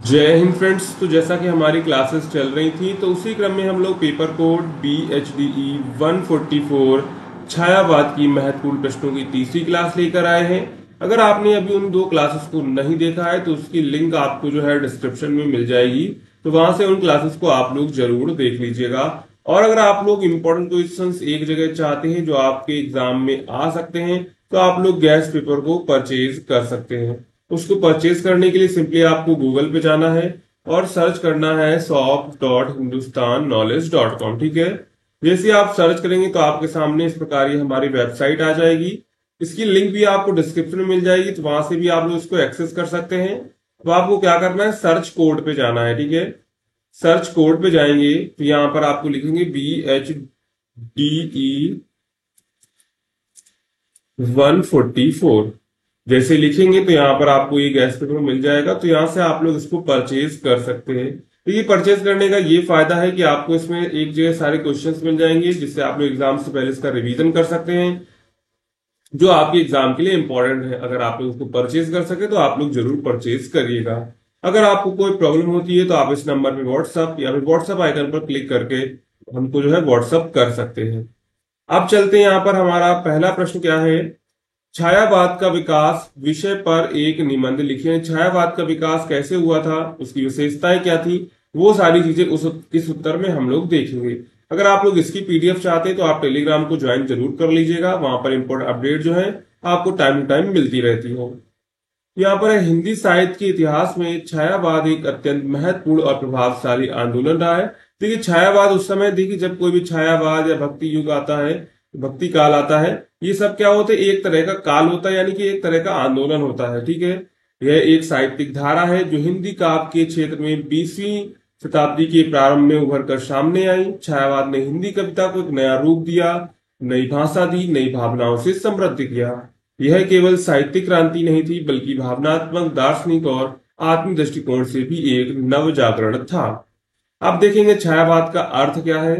जय हिंद फ्रेंड्स। तो जैसा कि हमारी क्लासेस चल रही थी तो उसी क्रम में हम लोग पेपर कोड BHDE 144 छायावाद की महत्वपूर्ण प्रश्नों की तीसरी क्लास लेकर आए हैं। अगर आपने अभी उन दो क्लासेस को नहीं देखा है तो उसकी लिंक आपको जो है डिस्क्रिप्शन में मिल जाएगी, तो वहां से उन क्लासेस को आप लोग जरूर देख लीजिएगा। और अगर आप लोग इंपॉर्टेंट क्वेश्चंस एक जगह चाहते हैं जो आपके एग्जाम में आ सकते हैं तो आप लोग गैस पेपर को परचेज कर सकते हैं। उसको परचेज करने के लिए सिंपली आपको गूगल पे जाना है और सर्च करना है shop.hindustanknowledge.com। ठीक है, जैसे आप सर्च करेंगे तो आपके सामने इस प्रकार ये हमारी वेबसाइट आ जाएगी। इसकी लिंक भी आपको डिस्क्रिप्शन में मिल जाएगी, तो वहां से भी आप लोग इसको एक्सेस कर सकते हैं। तो आपको क्या करना है, सर्च कोड पे जाना है। ठीक है, सर्च कोड पे जाएंगे तो यहाँ पर आपको लिखेंगे BHDE 144। जैसे लिखेंगे तो यहाँ पर आपको ये गैस पेपर मिल जाएगा, तो यहाँ से आप लोग इसको परचेज कर सकते हैं। तो ये परचेज करने का ये फायदा है कि आपको इसमें एक जगह सारे क्वेश्चंस मिल जाएंगे, जिससे आप लोग एग्जाम से पहले इसका रिवीजन कर सकते हैं, जो आपके एग्जाम के लिए इंपॉर्टेंट है। अगर आप लोग उसको परचेज कर सके तो आप लोग जरूर परचेज करिएगा। अगर आपको कोई प्रॉब्लम होती है तो आप इस नंबर पे व्हाट्सअप या फिर व्हाट्सअप आइकन पर क्लिक करके हमको जो है व्हाट्सअप कर सकते हैं। अब चलते हैं, यहाँ पर हमारा पहला प्रश्न क्या है, छायावाद का विकास विषय पर एक निबंध लिखें। छायावाद का विकास कैसे हुआ था, उसकी विशेषताएं क्या थी, वो सारी चीजें इस उत्तर में हम लोग देखेंगे। अगर आप लोग इसकी PDF चाहते हैं तो आप टेलीग्राम को ज्वाइन जरूर कर लीजिएगा, वहां पर इंपोर्टेंट अपडेट जो है आपको टाइम टू टाइम मिलती रहती हो। यहाँ पर है, हिंदी साहित्य के इतिहास में छायावाद एक अत्यंत महत्वपूर्ण और प्रभावशाली आंदोलन रहा है। देखिए, छायावाद उस समय, देखिए जब कोई भी छायावाद या भक्ति युग आता है, भक्ति काल आता है, ये सब क्या होता है, एक तरह का काल होता है, यानी कि एक तरह का आंदोलन होता है। ठीक है, यह एक साहित्यिक धारा है जो हिंदी काव्य के क्षेत्र में 20वीं शताब्दी के प्रारंभ में उभर कर सामने आई। छायावाद ने हिंदी कविता को एक नया रूप दिया, नई भाषा दी, नई भावनाओं से समृद्ध किया। यह केवल साहित्यिक क्रांति नहीं थी बल्कि भावनात्मक, दार्शनिक और आत्मिक दृष्टिकोण से भी एक नव जागरण था। अब देखेंगे छायावाद का अर्थ क्या है।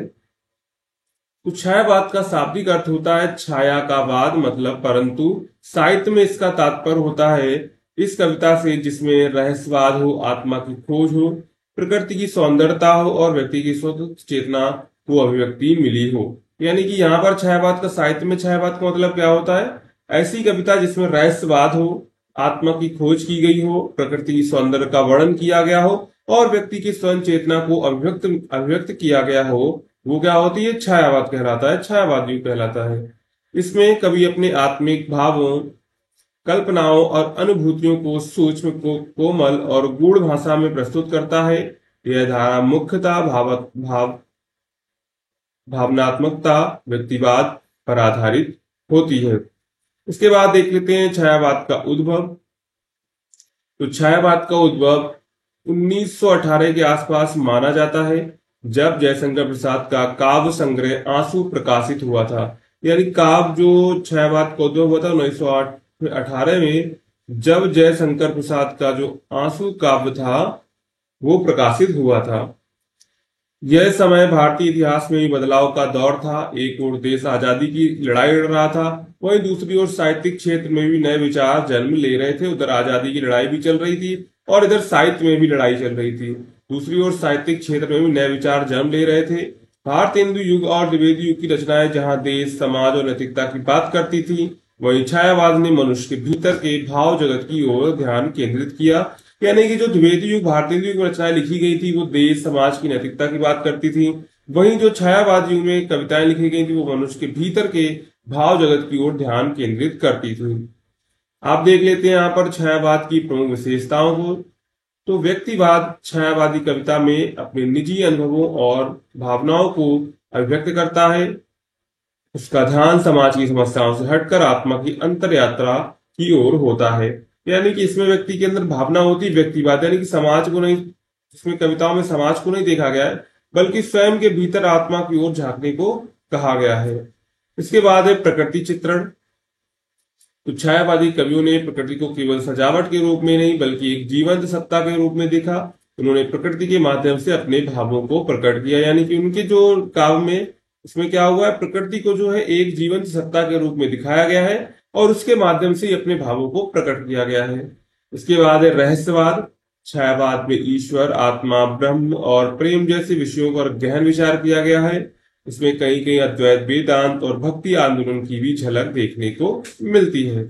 तो छायावाद का शाब्दिक अर्थ होता है छाया का वाद, मतलब परंतु। साहित्य में इसका तात्पर्य होता है इस कविता से जिसमें रहस्यवाद हो, आत्मा की खोज हो, प्रकृति की सौंदर्यता हो और व्यक्ति की स्वतंत्र चेतना को अभिव्यक्ति मिली हो। यानी कि यहाँ पर छायावाद का, साहित्य में छायावाद का मतलब क्या होता है, ऐसी कविता जिसमें रहस्यवाद हो, आत्मा की खोज की गई हो, प्रकृति की सौंदर्य का वर्णन किया गया हो और व्यक्ति की स्वयं चेतना को अभिव्यक्त किया गया हो, वो क्या होती है, छायावाद कहलाता है, छायावाद युग कहलाता है। इसमें कवि अपने आत्मिक भावों, कल्पनाओं और अनुभूतियों को सूक्ष्म, कोमल और गूढ़ भाषा में प्रस्तुत करता है। यह धारा मुख्यतः भावनात्मकता, व्यक्तिवाद पर आधारित होती है। इसके बाद देख लेते हैं छायावाद का उद्भव। तो छायावाद का उद्भव 1918 के आसपास माना जाता है, जब जयशंकर प्रसाद का काव्य संग्रह आंसू प्रकाशित हुआ था। यानी काव्य जो छायावाद का उद्भव हुआ था 1918 में, जब जयशंकर प्रसाद का जो आंसू काव्य था वो प्रकाशित हुआ था। यह समय भारतीय इतिहास में भी बदलाव का दौर था। एक ओर देश आजादी की लड़ाई लड़ रहा था, वहीं दूसरी ओर साहित्यिक क्षेत्र में भी नए विचार जन्म ले रहे थे। उधर आजादी की लड़ाई भी चल रही थी और इधर साहित्य में भी लड़ाई चल रही थी। दूसरी ओर साहित्यिक क्षेत्र में भी नए विचार जन्म ले रहे थे। भारतेंदु युग और द्विवेदी युग की रचनाएं जहां देश, समाज और नैतिकता की बात करती थी, वहीं छायावाद ने मनुष्य के भीतर के भाव जगत की ओर ध्यान केंद्रित किया। यानी कि जो द्विवेदी युग, भारतीय युग में रचनाएं लिखी गई थी वो देश, समाज की नैतिकता की बात करती थी, वहीं जो छायावाद युग में कविताएं लिखी गई थी वो मनुष्य के भीतर के भाव जगत की ओर ध्यान केंद्रित करती थी। आप देख लेते हैं यहाँ पर छायावाद की प्रमुख विशेषताओं को। तो व्यक्तिवाद छायावादी कविता में अपने निजी अनुभवों और भावनाओं को अभिव्यक्त करता है। उसका ध्यान समाज की समस्याओं से हटकर आत्मा की अंतर यात्रा की ओर होता है। यानी कि इसमें व्यक्ति के अंदर भावना होती है, व्यक्तिवाद, यानी कि समाज को नहीं, इसमें कविताओं में समाज को नहीं देखा गया है बल्कि स्वयं के भीतर आत्मा की ओर झांकने को कहा गया है। इसके बाद है प्रकृति चित्रण। तो छायावादी कवियों ने प्रकृति को केवल सजावट के रूप में नहीं बल्कि एक जीवंत सत्ता के रूप में देखा। उन्होंने प्रकृति के माध्यम से अपने भावों को प्रकट किया। यानी कि उनके जो काव्य में, इसमें क्या हुआ है, प्रकृति को जो है एक जीवंत सत्ता के रूप में दिखाया गया है और उसके माध्यम से अपने भावों को प्रकट किया गया है। इसके बाद है रहस्यवाद। छायावाद में ईश्वर, आत्मा, ब्रह्म और प्रेम जैसे विषयों पर गहन विचार किया गया है। इसमें कहीं कहीं अद्वैत, वेदांत और भक्ति आंदोलन की भी झलक देखने को मिलती है।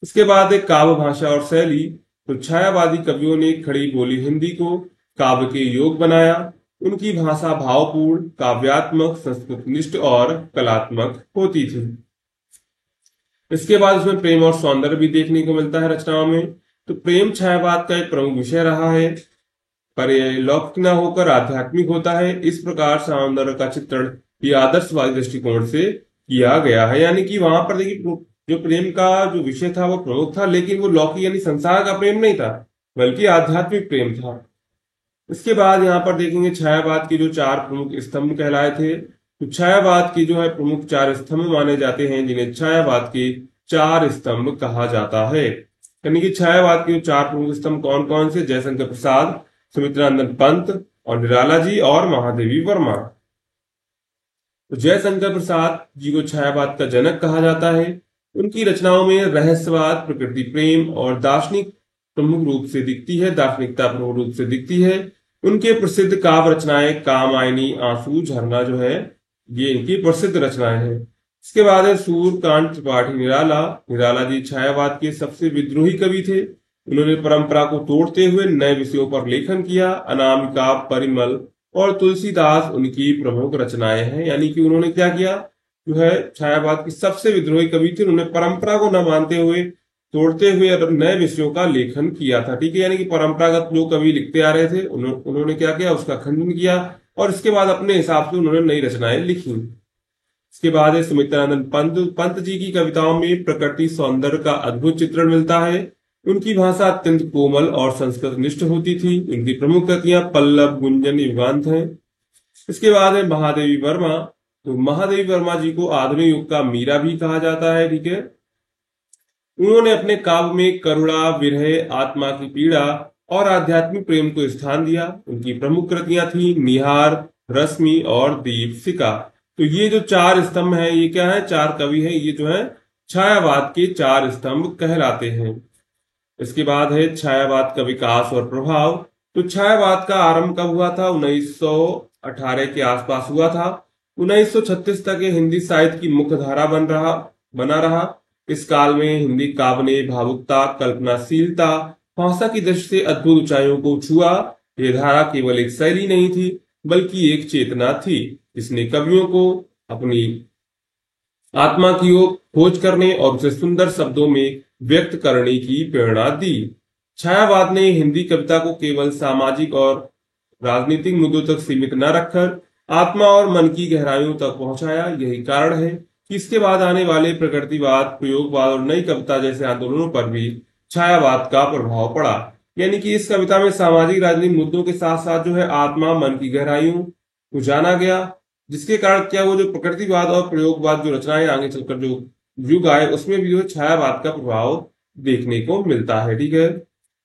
इसके बाद एक काव्य भाषा और शैली। तो छायावादी कवियों ने खड़ी बोली हिंदी को काव्य के योग बनाया। उनकी भाषा भावपूर्ण, काव्यात्मक, संस्कृतनिष्ठ और कलात्मक होती थी। इसके बाद इसमें प्रेम और सौंदर्य भी देखने को मिलता है रचनाओं में। तो प्रेम छायावाद का एक प्रमुख विषय रहा है, पर यह लौकिक न होकर आध्यात्मिक होता है। इस प्रकार सौंदर्य का चित्रण ये आदर्शवादी दृष्टिकोण से किया गया है। यानी कि वहां पर देखिए, जो प्रेम का जो विषय था वो प्रमुख था, लेकिन वो लौकिक यानी संसार का प्रेम नहीं था, बल्कि आध्यात्मिक प्रेम था। इसके बाद यहाँ पर देखेंगे छायावाद के जो चार प्रमुख स्तंभ कहलाए थे। तो छायावाद के जो है प्रमुख चार स्तंभ माने जाते हैं, जिन्हें छायावाद के चार स्तंभ कहा जाता है। यानी कि छायावाद के जो चार प्रमुख स्तंभ कौन कौन से? जयशंकर प्रसाद, सुमित्रानंद पंत और निराला जी और महादेवी वर्मा। तो जयशंकर प्रसाद जी को छायावाद का जनक कहा जाता है। उनकी रचनाओं में रहस्यवाद, प्रकृति प्रेम और दार्शनिक प्रमुख रूप से दिखती है, दार्शनिकता प्रमुख रूप से दिखती है। उनके प्रसिद्ध काव्य रचनाएं कामयानी, आंसू, झरना जो है ये इनकी प्रसिद्ध रचनाएं हैं। इसके बाद है सूर्यकांत त्रिपाठी निराला। निराला जी छायावाद के सबसे विद्रोही कवि थे। उन्होंने परंपरा को तोड़ते हुए नए विषयों पर लेखन किया। अनामिका, परिमल और तुलसीदास उनकी प्रमुख रचनाएं हैं। यानी कि उन्होंने क्या किया, जो है छायावाद के सबसे विद्रोही कवि थे। उन्होंने परंपरा को न मानते हुए, तोड़ते हुए नए विषयों का लेखन किया था। ठीक है, यानी कि परंपरागत जो कवि लिखते आ रहे थे उन्होंने क्या किया, उसका खंडन किया और इसके बाद अपने हिसाब से उन्होंने नई रचनाएं लिखी। इसके बाद है सुमित्रानंद पंत। पंत जी की कविताओं में प्रकृति सौंदर्य का अद्भुत चित्रण मिलता है। उनकी भाषा अत्यंत कोमल और संस्कृत निष्ठ होती थी। इनकी प्रमुख कृतियां पल्लव, गुंजन, युगांत हैं। इसके बाद है महादेवी वर्मा। तो महादेवी वर्मा जी को आधुनिक युग का मीरा भी कहा जाता है। ठीक है, उन्होंने अपने काव्य में करुणा, विरह, आत्मा की पीड़ा और आध्यात्मिक प्रेम को स्थान दिया। उनकी प्रमुख कृतियां थी निहार, रश्मि और दीपशिखा। तो ये जो चार स्तंभ हैं, ये क्या है, चार कवि हैं, ये जो है छायावाद के चार स्तंभ कहलाते हैं। इसके बाद है छायावाद का विकास और प्रभाव। तो छायावाद का आरंभ कब हुआ था? 1918 के आसपास हुआ था। 1936 तक ये हिंदी साहित्य की मुख्य धारा बना रहा। इस काल में हिंदी काव्य ने भावुकता, कल्पनाशीलता, भाषा की दृष्टि से अद्भुत ऊंचाइयों को छुआ। यह धारा केवल एक शैली नहीं थी, बल्कि एक चेतना थी। इसने कवियों को अपनी आत्मा की ओर खोज करने और उसे सुंदर शब्दों में व्यक्त करने की प्रेरणा दी। छायावाद ने हिंदी कविता को केवल सामाजिक और राजनीतिक मुद्दों तक सीमित न रखकर आत्मा और मन की गहराइयों तक पहुंचाया। यही कारण है कि इसके बाद आने वाले प्रकृतिवाद, प्रयोगवाद और नई कविता जैसे आंदोलनों पर भी छायावाद का प्रभाव पड़ा। यानी कि इस कविता में सामाजिक राजनीतिक मुद्दों के साथ साथ जो है आत्मा, मन की गहराइयों को जाना गया, जिसके कारण क्या वो जो प्रकृतिवाद और प्रयोगवाद जो रचनाएं आगे चलकर जो युग आए, उसमें भी जो छायावाद का प्रभाव देखने को मिलता है। ठीक है,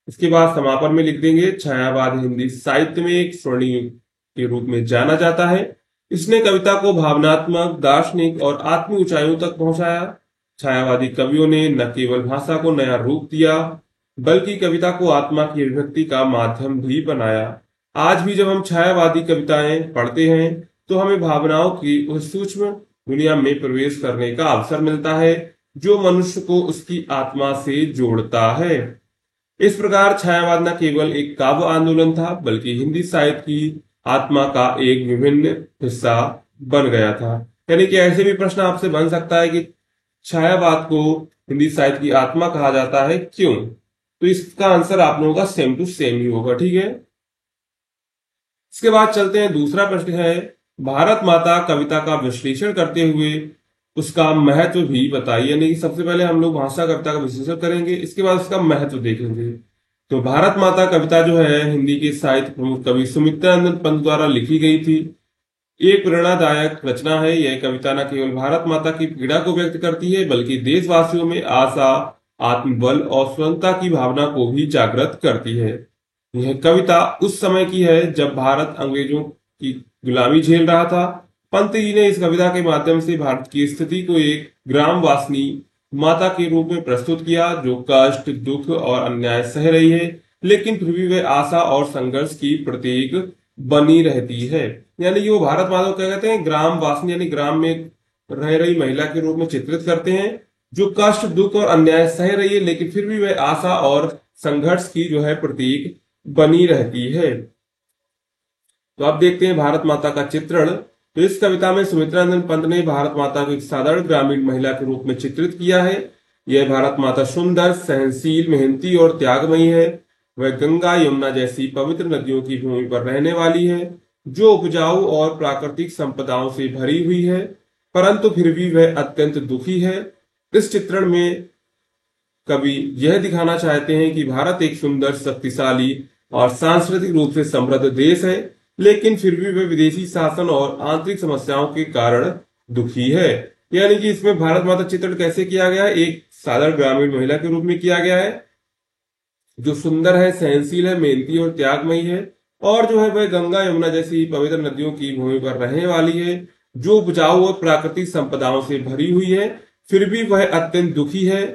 इसके बाद समापन में लिख देंगे, छायावाद हिंदी साहित्य में एक स्वर्णिम युग के रूप में जाना जाता है। इसने कविता को भावनात्मक, दार्शनिक और आत्मीय ऊंचाइयों तक पहुंचाया। छायावादी कवियों ने न केवल भाषा को नया रूप दिया, बल्कि कविता को आत्मा की अभिव्यक्ति का माध्यम भी बनाया। आज भी जब हम छायावादी कविताएं पढ़ते हैं तो हमें भावनाओं की उस सूक्ष्म दुनिया में प्रवेश करने का अवसर मिलता है, जो मनुष्य को उसकी आत्मा से जोड़ता है। इस प्रकार छायावाद न केवल एक काव्य आंदोलन था, बल्कि हिंदी साहित्य की आत्मा का एक विभिन्न हिस्सा बन गया था। यानी कि ऐसे भी प्रश्न आपसे बन सकता है कि छायावाद को हिंदी साहित्य की आत्मा कहा जाता है, क्यों? तो इसका आंसर आप लोगों का सेम टू सेम ही होगा। ठीक है, इसके बाद चलते हैं, दूसरा प्रश्न है, भारत माता कविता का विश्लेषण करते हुए उसका महत्व भी बताइए। यानी कि सबसे पहले हम लोग भाषा कविता का विश्लेषण करेंगे, इसके बाद उसका महत्व देखेंगे। तो भारत माता कविता जो है हिंदी के साहित्य प्रमुख कवि सुमित्रानंद पंत द्वारा लिखी गई थी। एक प्रेरणादायक रचना है। यह कविता न केवल भारत माता की पीड़ा को व्यक्त करती है, बल्कि देशवासियों में आशा, आत्मबल और स्वतंत्रता की भावना को भी जागृत करती है। यह कविता उस समय की है जब भारत अंग्रेजों की गुलामी झेल रहा था। पंत जी ने इस कविता के माध्यम से भारत की स्थिति को एक ग्रामवासिनी माता के रूप में प्रस्तुत किया, जो कष्ट, दुख और अन्याय सह रही है। लेकिन फिर भी वह आशा और संघर्ष की प्रतीक बनी रहती है। यानी कि वो भारत माता को क्या कहते हैं, ग्राम वासिनी यानी ग्राम में रह रही महिला के रूप में चित्रित करते हैं, जो कष्ट दुख और अन्याय सह रही है, लेकिन फिर भी वह आशा और संघर्ष की जो है प्रतीक बनी रहती है। तो अब देखते हैं भारत माता का चित्रण। तो इस कविता में सुमित्रा नंदन पंत ने भारत माता को एक साधारण ग्रामीण महिला के रूप में चित्रित किया है। यह भारत माता सुंदर, सहनशील, मेहनती और त्यागमयी है। वह गंगा यमुना जैसी पवित्र नदियों की भूमि पर रहने वाली है, जो उपजाऊ और प्राकृतिक संपदाओं से भरी हुई है, परंतु फिर भी वह अत्यंत दुखी है। इस चित्रण में कवि यह दिखाना चाहते हैं कि भारत एक सुंदर, शक्तिशाली और सांस्कृतिक रूप से समृद्ध देश है, लेकिन फिर भी वह विदेशी शासन और आंतरिक समस्याओं के कारण दुखी है। यानी कि इसमें भारत माता चित्रण कैसे किया गया है, एक साधारण ग्रामीण महिला के रूप में किया गया है, जो सुंदर है, सहनशील है, मेहनती और त्यागमयी है, और जो है वह गंगा यमुना जैसी पवित्र नदियों की भूमि पर रहने वाली है, जो उपजाऊ और प्राकृतिक संपदाओं से भरी हुई है, फिर भी वह अत्यंत दुखी है,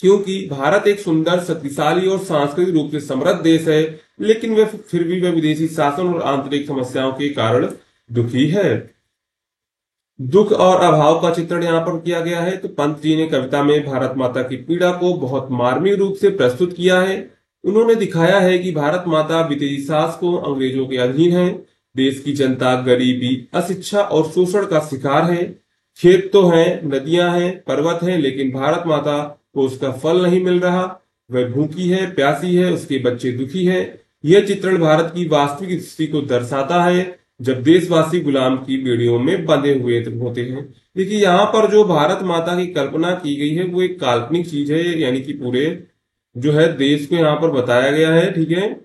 क्योंकि भारत एक सुंदर, शक्तिशाली और सांस्कृतिक रूप से समृद्ध देश है, लेकिन वह फिर भी वह विदेशी शासन और आंतरिक समस्याओं के कारण दुखी है। दुख और अभाव का चित्रण यहाँ पर किया गया है। तो पंत जी ने कविता में भारत माता की पीड़ा को बहुत मार्मिक रूप से प्रस्तुत किया है। उन्होंने दिखाया है कि भारत माता विदेशी शासकों, अंग्रेजों के अधीन है। देश की जनता गरीबी, अशिक्षा और शोषण का शिकार है। खेत तो हैं, नदियां हैं, पर्वत हैं, लेकिन भारत माता को उसका फल नहीं मिल रहा। वह भूखी है, प्यासी है, उसके बच्चे दुखी हैं। यह चित्रण भारत की वास्तविक स्थिति को दर्शाता है, जब देशवासी गुलाम की बेड़ियों में बंधे हुए होते हैं। देखिए यहाँ पर जो भारत माता की कल्पना की गई है वो एक काल्पनिक चीज है, यानी कि पूरे जो है देश को यहाँ पर बताया गया है, ठीक है।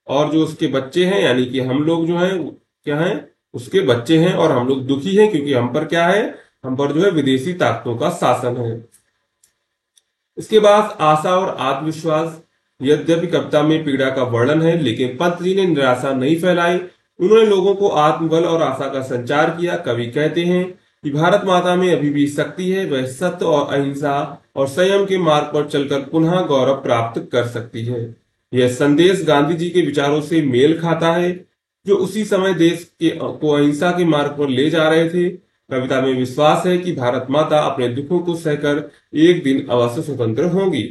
और जो उसके बच्चे हैं, यानी कि हम लोग जो है क्या है, उसके बच्चे हैं, और हम लोग दुखी हैं क्योंकि हम पर क्या है, हम पर जो है विदेशी ताकतों का शासन है। इसके बाद आशा और आत्मविश्वास। यद्यपि कविता में पीड़ा का वर्णन है, लेकिन पंत जी ने निराशा नहीं फैलाई। उन्होंने लोगों को आत्मबल और आशा का संचार किया। कवि कहते हैं कि भारत माता में अभी भी शक्ति है, वह सत्य और अहिंसा और संयम के मार्ग पर चलकर पुनः गौरव प्राप्त कर सकती है। यह संदेश गांधी जी के विचारों से मेल खाता है, जो उसी समय देश को अहिंसा के मार्ग पर ले जा रहे थे। कविता में विश्वास है कि भारत माता अपने दुखों को सहकर एक दिन अवश्य स्वतंत्र होंगी।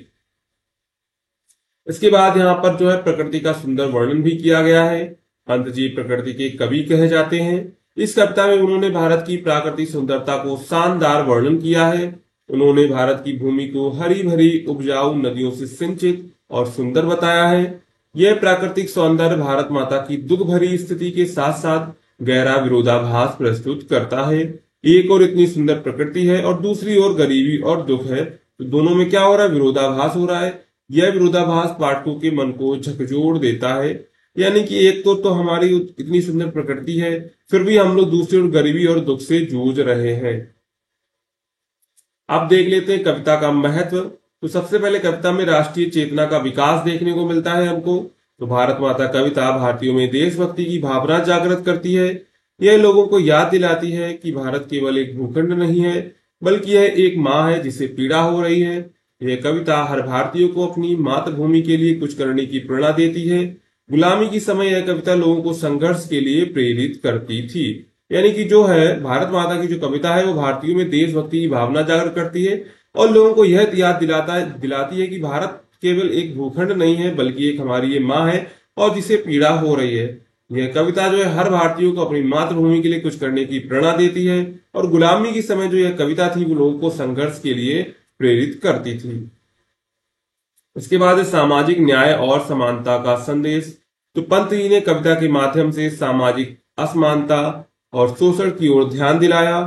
इसके बाद यहाँ पर जो है प्रकृति का सुंदर वर्णन भी किया गया है। पंत जी प्रकृति के कवि कहे जाते हैं। इस कविता में उन्होंने भारत की प्राकृतिक सुंदरता को शानदार वर्णन किया है। उन्होंने भारत की भूमि को हरी भरी, उपजाऊ नदियों से सिंचित और सुंदर बताया है। यह प्राकृतिक सौंदर्य भारत माता की दुख भरी स्थिति के साथ साथ गहरा विरोधाभास प्रस्तुत करता है। एक और इतनी सुंदर प्रकृति है और दूसरी ओर गरीबी और दुख है, तो दोनों में क्या हो रहा है, विरोधाभास हो रहा है। यह विरोधाभास पाठकों के मन को झकझोर देता है। यानी कि एक तो हमारी इतनी सुंदर प्रकृति है, फिर भी हम लोग दूसरी ओर गरीबी और दुख से जूझ रहे हैं। अब देख लेते हैं कविता का महत्व। तो सबसे पहले कविता में राष्ट्रीय चेतना का विकास देखने को मिलता है हमको। तो भारत माता कविता भारतीयों में देशभक्ति की भावना जागृत करती है। यह लोगों को याद दिलाती है कि भारत केवल एक भूखंड नहीं है, बल्कि यह एक माँ है जिसे पीड़ा हो रही है। यह कविता हर भारतीय को अपनी मातृभूमि के लिए कुछ करने की प्रेरणा देती है। गुलामी की समय यह कविता लोगों को संघर्ष के लिए प्रेरित करती थी। यानी कि जो है भारत माता की जो कविता है वो भारतीयों में देशभक्ति की भावना जागृत करती है और लोगों को यह याद दिलाती है कि भारत केवल एक भूखंड नहीं है, बल्कि एक हमारी ये माँ है और जिसे पीड़ा हो रही है। यह कविता जो है हर भारतीय को अपनी मातृभूमि के लिए कुछ करने की प्रेरणा देती है और गुलामी के समय जो यह कविता थी वो लोगों को संघर्ष के लिए प्रेरित करती थी। इसके बाद सामाजिक न्याय और समानता का संदेश। तो पंत जी ने कविता के माध्यम से सामाजिक असमानता और शोषण की ओर ध्यान दिलाया।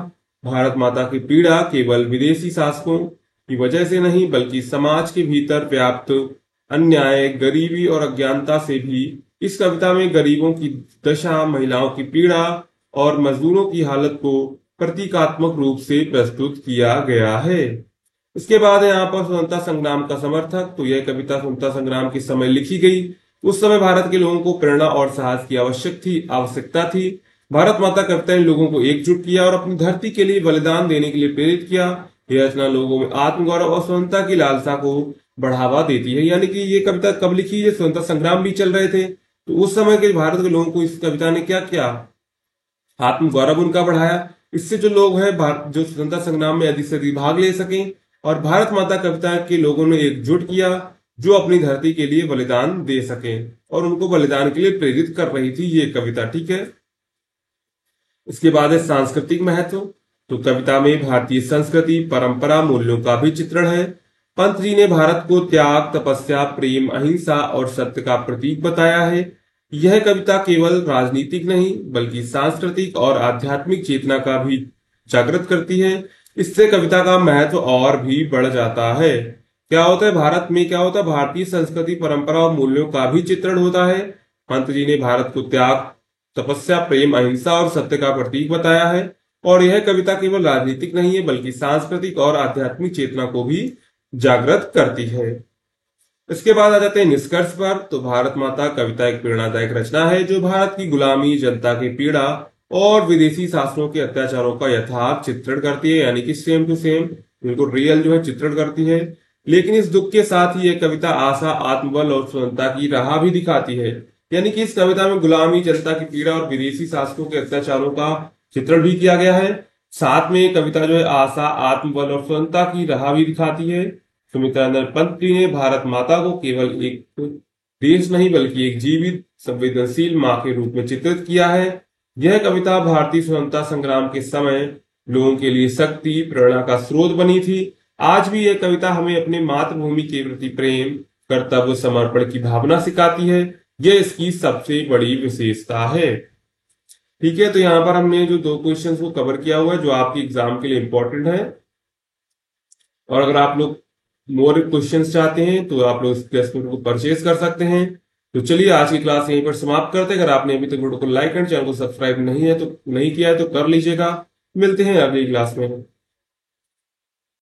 भारत माता की पीड़ा केवल विदेशी शासकों की वजह से नहीं, बल्कि समाज के भीतर व्याप्त अन्याय, गरीबी और अज्ञानता से भी। इस कविता में गरीबों की दशा, महिलाओं की पीड़ा और मजदूरों की हालत को प्रतीकात्मक रूप से प्रस्तुत किया गया है। इसके बाद यहाँ पर स्वतंत्रता संग्राम का समर्थक। तो यह कविता स्वतंत्रता संग्राम के समय लिखी गई। उस समय भारत के लोगों को प्रेरणा और साहस की आवश्यकता थी। भारत माता कविता ने लोगों को एकजुट किया और अपनी धरती के लिए बलिदान देने के लिए प्रेरित किया। यह रचना लोगों में आत्मगौरव और स्वतंत्रता की लालसा को बढ़ावा देती है। यानी कि ये कविता कब लिखी, ये स्वतंत्रता संग्राम भी चल रहे थे, तो उस समय के भारत के लोगों को इस कविता ने क्या किया, आत्मगौरव उनका बढ़ाया। इससे जो लोग हैं जो स्वतंत्रता संग्राम में अधिक से अधिक भाग ले सकें, और भारत माता कविता के लोगों ने एकजुट किया जो अपनी धरती के लिए बलिदान दे सके, और उनको बलिदान के लिए प्रेरित कर रही थी ये कविता। ठीक है, इसके बाद है सांस्कृतिक महत्व। तो कविता में भारतीय संस्कृति, परंपरा, मूल्यों का भी चित्रण है। पंत जी ने भारत को त्याग, तपस्या, प्रेम, अहिंसा और सत्य का प्रतीक बताया है। यह कविता केवल राजनीतिक नहीं बल्कि सांस्कृतिक और आध्यात्मिक चेतना का भी जागृत करती है। इससे कविता का महत्व और भी बढ़ जाता है। क्या होता है, भारत में क्या होता है, भारतीय संस्कृति, परंपरा और मूल्यों का भी चित्रण होता है। पंत जी ने भारत को त्याग, तपस्या, प्रेम, अहिंसा और सत्य का प्रतीक बताया है। और यह कविता केवल राजनीतिक नहीं है बल्कि सांस्कृतिक और आध्यात्मिक चेतना को भी जागृत करती है। इसके बाद आ जाते हैं निष्कर्ष पर। तो भारत माता कविता एक प्रेरणादायक रचना है जो भारत की गुलामी, जनता की पीड़ा और विदेशी शासनों के अत्याचारों का यथार्थ चित्रण करती है, यानी कि सेम टू सेम बिल्कुल रियल जो है चित्रण करती है। लेकिन इस दुख के साथ ही यह कविता आशा, आत्मबल और स्वतंत्रता की राह भी दिखाती है। यानी कि इस कविता में गुलामी, जनता की पीड़ा और विदेशी शासकों के अत्याचारों का चित्रण भी किया गया है। साथ में कविता जो है आशा, आत्मबल और स्वतंत्रता की राह भी दिखाती है। सुमित्रानंद पंत जी ने भारत माता को केवल एक देश नहीं बल्कि एक जीवित, संवेदनशील मां के रूप में चित्रित किया है। यह कविता भारतीय स्वतंत्रता संग्राम के समय लोगों के लिए शक्ति, प्रेरणा का स्रोत बनी थी। आज भी यह कविता हमें अपने मातृभूमि के प्रति प्रेम, कर्तव्य, समर्पण की भावना सिखाती है। यह इसकी सबसे बड़ी विशेषता है। ठीक है, तो यहाँ पर हमने जो 2 क्वेश्चंस को कवर किया हुआ है जो आपके एग्जाम के लिए इंपॉर्टेंट है। और अगर आप लोग मोर क्वेश्चंस चाहते हैं तो आप लोग इस टेक्स्ट बुक को परचेज कर सकते हैं। तो चलिए आज की क्लास यहीं पर समाप्त करते हैं। अगर आपने अभी तक वीडियो को लाइक एंड चैनल को सब्सक्राइब नहीं किया है तो कर लीजिएगा। मिलते हैं अगली क्लास में।